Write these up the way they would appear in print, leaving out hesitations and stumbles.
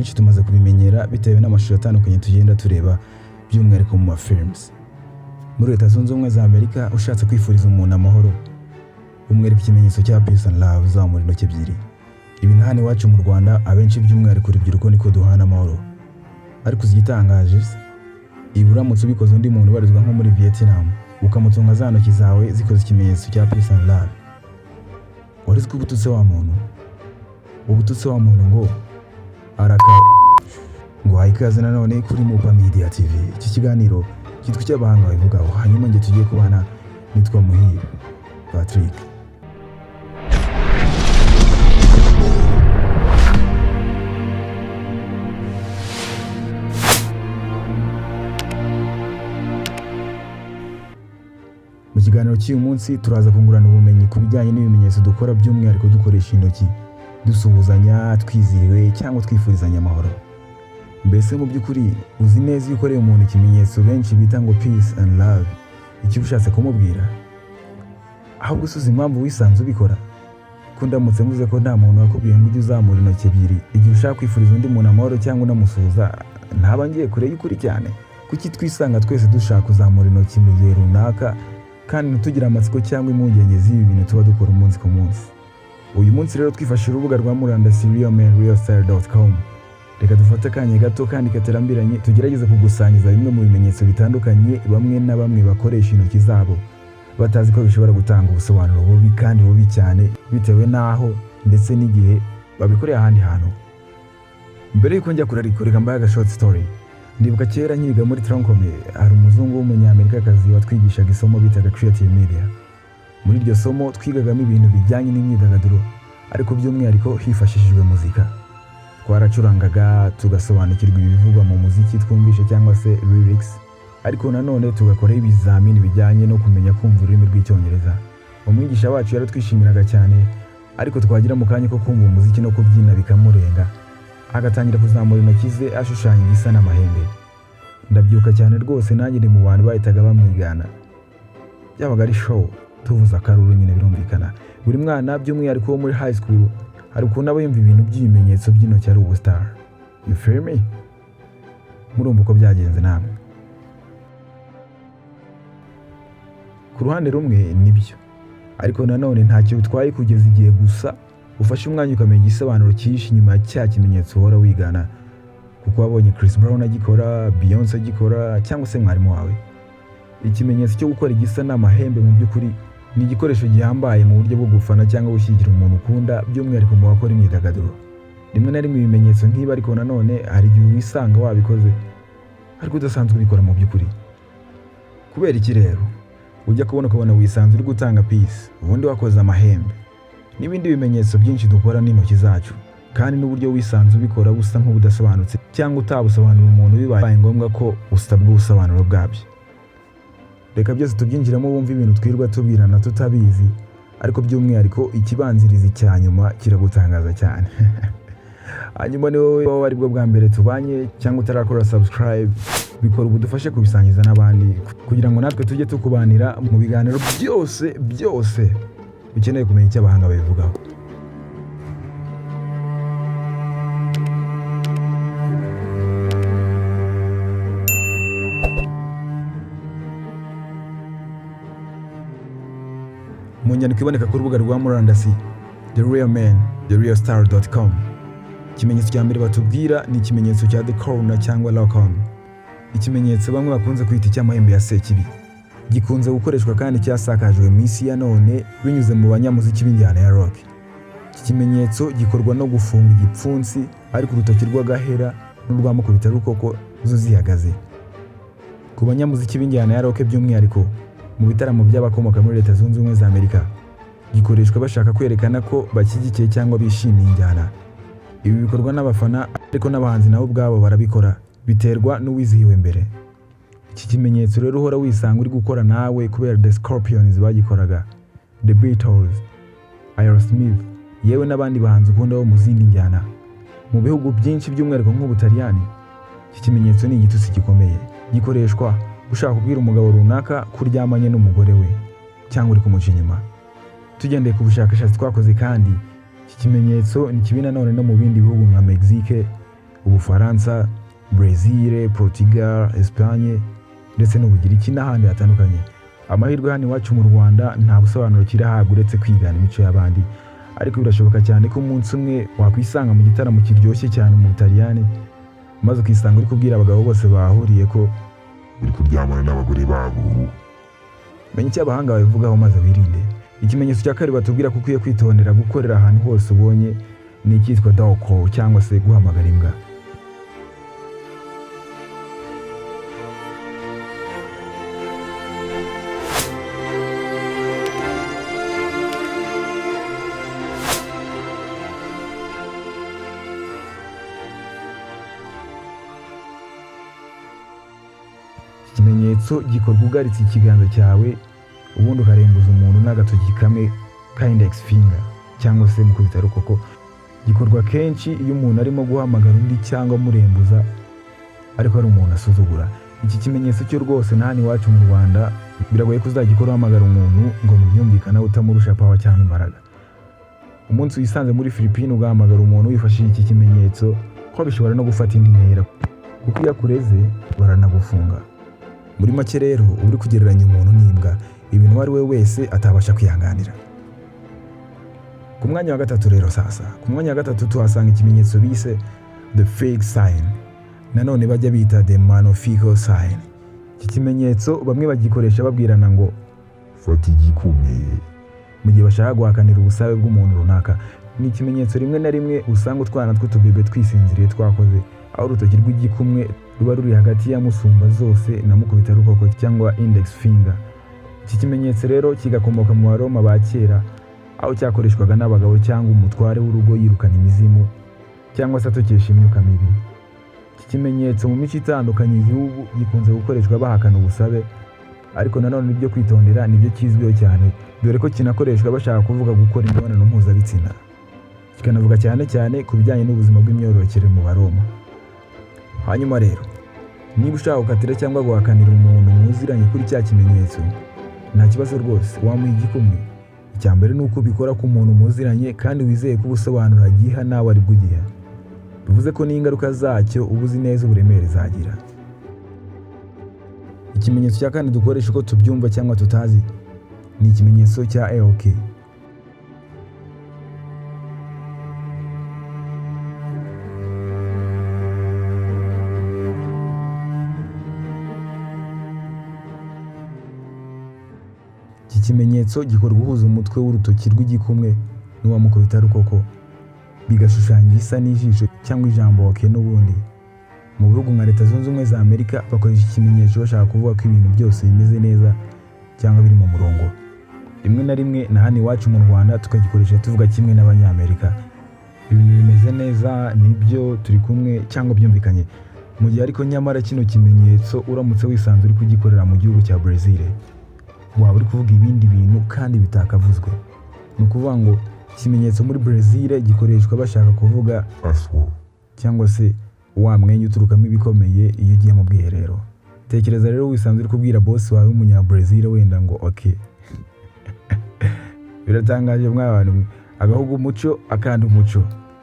benshi tumaze kubimenyera bitewe n'amashusho atandukanye tugenda tureba by'umwihariko mu films. Muri Leta Zunze Ubumwe za Amerika ushatse kwifuriza umuntu amahoro umwereka ikimenyetso cya peace and love zamura intoki ebyiri. Ibi ntahane iwacu mu Rwanda abenshi by'umwihariko urubyiruko niko duhana amahoro. Ariko uzigitangaje iburamutse ubikoze undi muntu ubarizwa nko muri Vietnam ukamutunga za ntoki zawe zikoze ikimenyetso cya peace and love, warizwe ubututse wa muntu. Ubututse wa muntu ngo araka ngo hayikaze nanone kuri Mupa Media TV. Iki kiganiro kitwa cy'abahanga babivugaho, hanyuma nge tugiye kubana nitwa Muhire Patrick. Mu kiganiro cy'uyu munsi turaza kungurana ubumenyi ku bijyanye n'ibimenyetso dukora by'umwihariko dukoresha intoki dusuhuzanya, twiziriwe cyangwa twifurizanya amahoro. Mbese mu by'ukuri uzi neza iyo ukoreye umuntu ikimenyetso benshi bita ngo peace and love icyo ushatse kumubwira? Ahubwo uzi impamvu wisanze ubikora? Ko ndamutse mvuze ko nta muntu wakubwiye ngo ujye uzamura intoki ebyiri igihe ushaka kwifuriza undi muntu amahoro cyangwa unamusuhuza, ntaba ngiye kure y'ukuri cyane? Kuki twisanga twese dushaka kuzamura intoki mu gihe runaka kandi ntitugira amatsiko cyangwa impungenge z'ibi bintu tuba dukora umunsi ku munsi? Uyu munsi rero twifashishije urubuga rwa murandasi realmanrealstyle.com. Reka dufate akanya gato kandi katerambiranye tugerageze kugusangiza bimwe mu bimenyetso bitandukanye bamwe na bamwe bakoresha intoki zabo batazi ko bishobora gutanga ubusobanuro bubi kandi bubi cyane bitewe n'aho ndetse n'igihe babikoreye ahandi hantu. Mbere y'uko njya kurarika mbaye short story, ndibuka kera nkiga muri Troncome hari umuzungu w'umunyamerikakazi watwigishaga isomo bitaga creative media. Muri iryo somo twigagamo ibintu bijyanye n'imyidagaduro ariko by'umwihariko hifashishijwe muzika. Twaracurangaga tugasobanukirwa ibivugwa mu muziki twumvishe cyangwa se lyrics, ariko nanone tugakora ibizamini bijyanye no kumenya kumva ururimi rw'icyongereza. Umwigisha wacu yaratwishimiraga cyane, ariko twagira mu kanya ko kumva umuziki no kubyina bikamurenga agatangira kuzamura intoki ze ashushanya igisa n'amahembe. Ndabyuka cyane rwose nanjye ndi mu bantu bahitaga bamwigana. Yabaga ari show tuvuza akaruru nyine birumvikana. Buri mwana by'umwihariko wo muri high school hari ukuntu aba yumva ibintu by'ibimenyetso by'intoki ari ubustar. You feel me? Murumva uko byagenze namwe? Ku ruhande rumwe nibyo, ariko nanone ntacyo bitwaye kugeza igihe gusa ufashe umwanya ukamenya igisobanuro cyinshi nyuma ya cya kimenyetso uhora wigana, kuko wabonye Chris Brown agikora, Beyonce agikora cyangwa se mwarimu wawe. Ikimenyetso cyo gukora igisa n'amahembe mu by'ukuri ni igikoresho gihambaye mu buryo bwo gufana cyangwa gushyigikira umuntu ukunda by'umwihariko mu bakora imyidagaduro. Rimwe na rimwe ibimenyetso nk'ibi ariko nanone hari igihe wisanga wabikoze ariko udasanzwe ubikora mu by'ukuri. Kubera iki rero? Ujya kubona wisanze uri gutanga peace ubundi wakoze amahembe. N'ibindi bimenyetso byinshi dukora n'intoki zacu, kandi n'uburyo wisanze ubikora busa nk'ubudasobanutse cyangwa utabusobanura umuntu bibaye ngombwa ko usabwa ubusobanuro bwabyo. Reka byose tubyinjiramo wumva ibintu twirwa tubwirana tutabizi, ariko by'umwihariko ikibanziriza cyanyuma kiragutangaza cyane. Hanyuma ni wowe wari bwo bwa mbere tubanye cyangwa utarakora subscribe, bikora ubudufashe kubisangiza n'abandi kugira ngo natwe tujye tukubanira mu biganiro byose ukeneye kumenya icyo abahanga babivugaho. Mu nyandiko iboneka ku rubuga rwa murandasi therealmanrealstyle.com, ikimenyetso cya mbere batubwira ni ikimenyetso cya the corner cyangwa lock on. Ikimenyetso bamwe bakunze kwita icy'amahembe ya sekibi, gikunze gukoreshwa kandi cyasakajwe mu isi ya none binyuze mu banyamuziki b'injyana ya rock. Iki kimenyetso gikorwa no gufunga igipfunsi ariko urutoki rw'agahera n'urwamukubita rukoko zo zihagaze. Ku banyamuziki b'injyana ya rock by'umwihariko mu bitaramo by'abakomoka muri Leta Zunze Ubumwe za Amerika, gikoreshwa bashaka kwerekana ko bashyigikiye cyangwa bishimiye injyana. Ibi bikorwa n'abafana ariko n'abahanzi nabo ubwabo barabikora, biterwa n'uwizihiwe mbere. Iki kimenyetso rero uhora wisanga uri gukora nawe kubera The Scorpions bagikoraga, The Beatles, Aerosmith, yewe n'abandi bahanzi ukunda bo mu zindi njyana. Mu bihugu byinshi by'umwihariko nk'Ubutaliyani, iki kimenyetso ni igitutsi gikomeye. Gikoreshwa ushaka kubwira umugabo runaka kuryamanye n'umugore we cyangwa uri kumuca inyuma. Tugendeye ku bushakashatsi twakoze kandi iki kimenyetso ni kibi nanone no mu bindi bihugu nka Mexique, Ubufaransa, Brazil, Portugal, Espagne ndetse n'Ubugiriki n'ahandi hatandukanye. Amahirwe hano iwacu mu Rwanda nta busobanuro kirahabwa uretse kwigana imico y'abandi, ariko birashoboka cyane ko umunsi umwe wakwisanga mu gitaramo kiryoshye cyane mu Butaliyani maze ukisanga uri kubwira abagabo bose bahuriye ko uri kuryamana n'abagore babo. Menya icyo abahanga babivugaho maze wirinde. Ikimenyetso cya kabiri batubwira ko ukwiye kwitondera gukorera ahantu hose ubonye ni icyitwa UKO cyangwa se guhamagara imbwa. Ikimenyetso gikorwa ugaritse ikiganza cyawe ubundi ukarembuza umuntu n'agatoki kamwe ka index finger cyangwa se mukubita rukoko. Gikorwa kenshi iyo umuntu arimo guhamagara undi cyangwa murembuza ariko ari umuntu asuzugura. Iki kimenyetso cyo rwose nta iwacu mu Rwanda biragoye kuzagikora uhamagara umuntu ngo mubyumvikana utamurusha power cyangwa imbaraga. Umunsi wisanze muri Philippines ugahamagara umuntu wifashishije iki kimenyetso ko bishobora no gufata indi ntera kuko iyo akureze baranagufunga. Muri make rero uri kugereranya umuntu n'imbwa, ibintu wari we wese atabasha kwihanganira. Ku mwanya wa gatatu rero sasa, ku mwanya wa gatatu tuhasanga ikimenyetso bise the fake sign, nanone bajya bita the malefical sign. Iki kimenyetso bamwe bagikoresha babwirana ngo fata igikumwe mu gihe bashaka guhakanira ubusabe bw'umuntu runaka. Ni ikimenyetso rimwe na rimwe usanga utwana tw'utubebe twisinziriye twakoze, aho urutoki rw'igikumwe ruba ruri hagati ya musumba zose na mukubita rukoko cyangwa index finger. Iki kimenyetso rero kigakomoka mu Baroma ba kera, aho cyakoreshwaga n'abagabo cyangwa umutware w'urugo yirukana imizimu cyangwa se atokesha imyuka mibi. Iki kimenyetso mu mico itandukanye igihugu gikunze gukoreshwa bahakana ubusabe, ariko nanone ibyo kwitondera nibyo kizwiho cyane, dore ko kinakoreshwa bashaka kuvuga gukora imibonano mpuzabitsina. Kikanavuga cyane cyane ku bijyanye n'ubuzima bw'imyororokere mu Baroma. Hanyuma rero, niba ushaka gukatira cyangwa guhakanira umuntu muziranye kuri cya kimenyetso, nta kibazo rwose wamuha igikumwe. Icya mbere ni uko ubikora ku muntu muziranye kandi wizeye ko ubusobanuro agiha nawe ari bwugiha. Bivuze ko n'ingaruka zacyo uba uzi neza uburemere zagira. Ikimenyetso cya kane dukoresha uko tubyumva cyangwa tutazi ni ikimenyetso cya OK. Iki kimenyetso gikorwa uhuza umutwe w'urutoki rw'igikumwe n'uwa mukubita rukoko, bigashushanya isa n'ijisho cyangwa ijambo OK n'ubundi. Mu bihugu nka Leta Zunze Ubumwe za Amerika bakoresha ikimenyetso bashaka kuvuga ko ibintu byose bimeze neza cyangwa biri mu murongo. Rimwe na rimwe na hano iwacu mu Rwanda tukagikoresha tuvuga kimwe n'abanyamerika. Ibintu bimeze neza, nibyo, turi kumwe cyangwa byumvikanye. Mu gihe ariko nyamara kino kimenyetso uramutse wisanze uri kugikorera mu gihugu cya Brazil, waba uri kuvuga ibindi bintu kandi bitakavuzwe. Ni ukuvuga ngo ikimenyetso muri Brazil gikoreshwa bashaka kuvuga aswo cyangwa se wa mwenya uturukamo ibikomeye iyo ugiye mu bwiherero. Tekereza rero wisanze uri kubwira boss wawe w'umunya Brazil wenda ngo OK. Biratangaje mw'abantu, agahugu umuco akandi umuco.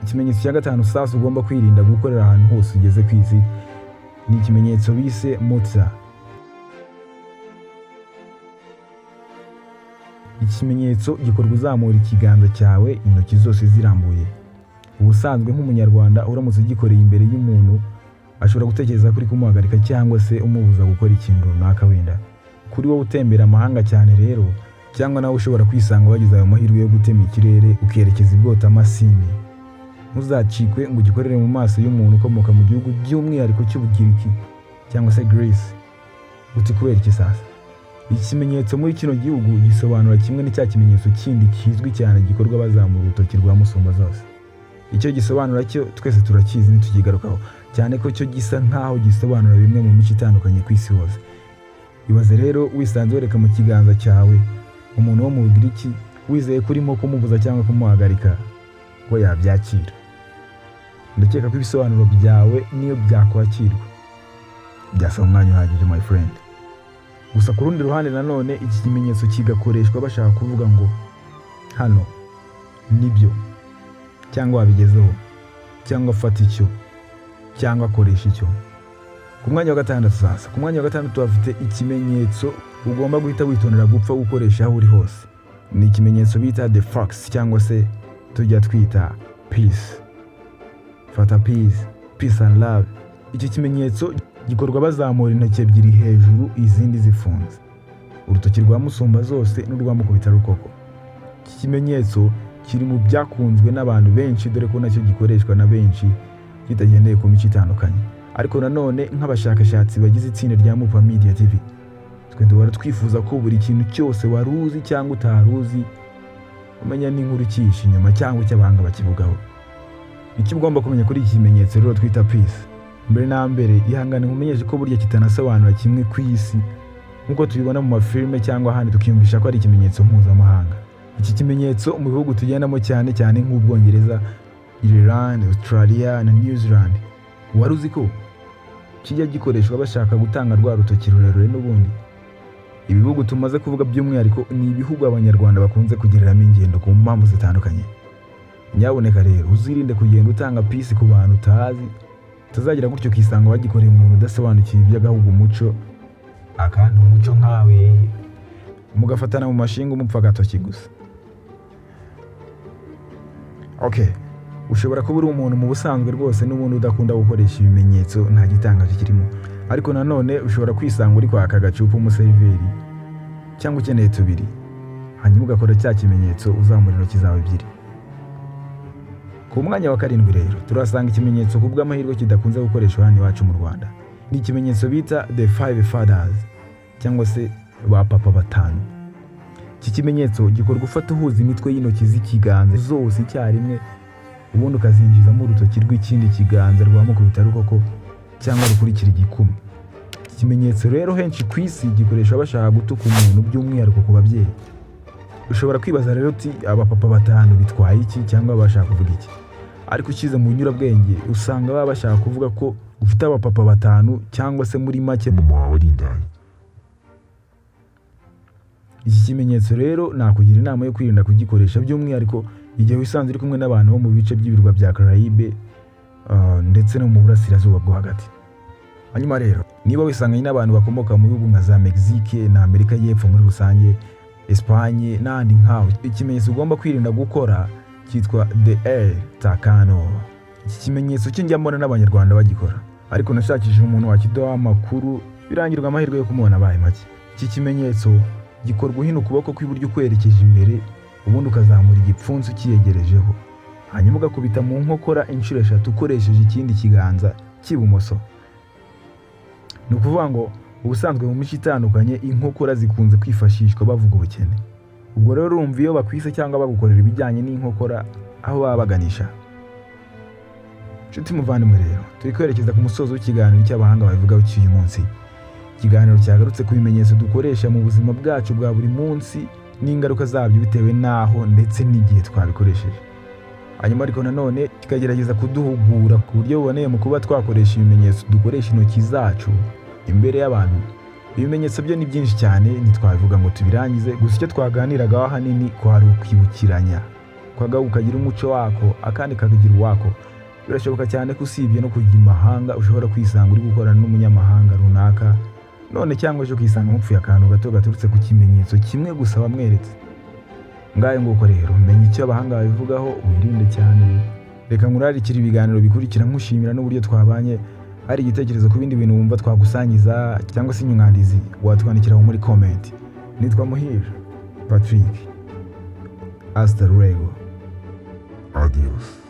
Ikimenyetso cya gatanu sasa ugomba kwirinda gukorera ahantu hose ugeze ku isi ni ikimenyetso bise mutsa. Ikimenyetso gikorwa uzamura ikiganza cyawe intoki zose zirambuye. Ubusanzwe nk'umunyarwanda uramutse ugikoreye imbere y'umuntu ashobora gutekereza kuri kumuhagarika cyangwa se umubuza gukora ikintu runaka wenda. Kuri wowe utembera amahanga cyane rero, cyangwa nawe ushobora kwisanga wagize ayo mahirwe yo gutema ikirere ukerekeza ibwota Masini, ntuzacikwe ngo ugikorere mu maso y'umuntu ukomoka mu gihugu by'umwihariko cy'Ubugiriki cyangwa se Greece. Uti kubera iki sasa? Ikimenyetso muri kino gihugu gisobanura kimwe n'icya kimenyetso kindi kizwi cyane gikorwa bazamura urutoki rwa musumba zose. Icyo gisobanura cyo twese turakizi ntitukigarukaho, cyane ko cyo gisa nkaho gisobanura bimwe mu mico itandukanye ku isi hose. Ibaze rero wisanze wereka mu kiganza cyawe umuntu wo mu Bugiriki wizeye kurimo kumubuza cyangwa kumuhagarika ngo yabyakira. Ndakeka ko ibisobanuro byawe niyo byakwakirwa byasaba umwanya uhagije my friend. Gusa ku rundi ruhande nanone iki kimenyetso kigakoreshwa bashaka kuvuga ngo hano nibyo cyangwa wabigezeho cyangwa fata icyo cyangwa akoresha icyo. Ku mwanya wa gatandatu sasa, ku mwanya wa gatandatu bafite ikimenyetso ugomba guhita witondera gupfa gukoresha aho uri hose. Ni ikimenyetso bita the fox cyangwa se tujya twita peace. Fata peace and love. Iki kimenyetso gikorwa bazamura intoki ebyiri hejuru izindi zifunze, urutoki rwa musumba zose n'urwa mukubita rukoko. Iki kimenyetso kiri mu byakunzwe n'abantu benshi dore ko nacyo gikoreshwa na benshi kitagendeye ku mico itandukanye. Ariko nanone nk'abashakashatsi bagize itsinda rya Mupa Media TV, twe duhora twifuza ko buri kintu cyose waruzi cyangwa utaruzi umenya n'inkuru cyishe inyuma cyangwa icy'abahanga bakivugaho. Icyo ugomba kumenya kuri iki kimenyetso rero twita peace, mbere na mbere ihangane nkumenyeshe ko burya kitanasobanura kimwe ku isi nkuko tubibona mu mafilme cyangwa ahandi tukiyumvisha ko ari ikimenyetso mpuzamahanga. Iki kimenyetso mu bihugu tugendamo cyane cyane nk'Ubwongereza, Ireland, Australia na New Zealand, wari uzi ko kijya gikoreshwa bashaka gutanga rwa rutoki rurerure n'ubundi. Ibihugu tumaze kuvuga by'umwihariko ni ibihugu abanyarwanda bakunze kugereramo ingendo ku mpamvu zitandukanye. Nyaboneka rero uzirinde kugenda utanga peace ku bantu utazi, tuzagira gutyo kisanga bagikoreye umuntu udasobanukiye iby'agahugu umuco, akandi umuco nkawe mugafatana mu mashinga umupfa gatoki gusa. Okay, ushobora kuba uri umuntu mu busanzwe rwose n'ubundi udakunda gukoresha ibimenyetso nta gitangaje kirimo, ariko nanone ushobora kwisanga uri kwaka agacupa umuseriveri cyangwa ukeneye tubiri, hanyuma ugakora cya kimenyetso uzamura intoki zawe ebyiri. Ku mwanya wa karindwi rero turasanga ikimenyetso ku bw'amahirwe kidakunze gukoreshwa hano iwacu mu Rwanda. Ni ikimenyetso bita the five fathers cyangwa se ba papa batanu. Iki kimenyetso gikorwa ufata uhuza imitwe y'intoki z'ikiganza zose icyarimwe, ubundi ukazinjiza mu rutoki rw'ikindi kiganza rwa mukubita rukoko cyangwa rukurikira igikumi. Iki kimenyetso rero henshi ku isi gikoreshwa bashaka gutuka umuntu by'umwihariko ku babyeyi. Ushobora kwibaza rero uti aba papa batanu bitwaye iki cyangwa bashaka kuvuga iki? Ariko ukize mu nyurabwenge usanga baba bashaka kuvuga ko ufite aba papa batanu cyangwa se muri make mama wawe ari indaya. Iki kimenyetso rero nakugira inama yo kwirinda kugikoresha by'umwihariko igihe wisanze uri kumwe n'abantu bo mu bice by'ibirwa bya Caraïbe ndetse no mu burasirazuba bwo hagati. Hanyuma rero niba wisanganye n'abantu bakomoka mu bihugu nka za Mexique na Amerika y'Epfo muri rusange, Espagne n'andi nkaho, ikimenyetso ugomba kwirinda gukora cyitwa the takano. Iki kimenyetso cy'injya mbona n'abanyarwanda bagikora, ariko nashakishije umuntu wakidoha amakuru birangirwa amahirwe yo kumubona abaye make. Iki kimenyetso gikorwa uhina ukuboko kw'iburyo kwerekeje imbere, ubundi ukazamura igipfunsi ukiyegerejeho, hanyuma ugakubita mu nkokora inshuro 3 ukoresheje ikindi kiganza cy'ibumoso. Ni ukuvuga ngo ubusanzwe mu mico itandukanye inkokora zikunze kwifashishwa bavuga ubukene. Ubwo rero urumva iyo bakwise cyangwa bagukorera ibijyanye n'inkokora aho baba baganisha. Nshuti muvandimwe rero turi kwerekeza ku musozo w'ikiganiro cy'abahanga babivugaho cy'uyu munsi. Ikiganiro cyagarutse ku bimenyetso dukoresha mu buzima bwacu bwa buri munsi n'ingaruka zabyo bitewe n'aho ndetse n'igihe twabikoresheje. Hanyuma ariko nanone kikagerageza kuduhugura ku buryo buboneye mu kuba twakoresha ibimenyetso dukoresha intoki zacu imbere y'abantu. Ibimenyetso byo ni byinshi cyane ntitwabivuga ngo tubirangize, gusa icyo twaganiragaho ahanini ko hari ukwibukiranya, kwagaho ukagira umuco wako akandi kakagira uwako. Birashoboka cyane ko usibye no kujya imahanga ushobora kwisanga uri gukorana n'umunyamahanga runaka, none cyangwa ejo kwisanga mupfuye akantu gato gaturutse ku kimenyetso kimwe gusa wamweretse. Ngaye nguko rero menya icyo abahanga babivugaho, wirinde cyane. Reka nkurarikira ibiganiro bikurikira nkushimira n'uburyo twabanye. Hari igitekerezo ku bindi bintu wumva twagusangiza cyangwa se inyunganizi watwandikira muri comment. Nitwa Muhire Patrick. Hasta luego. Adios.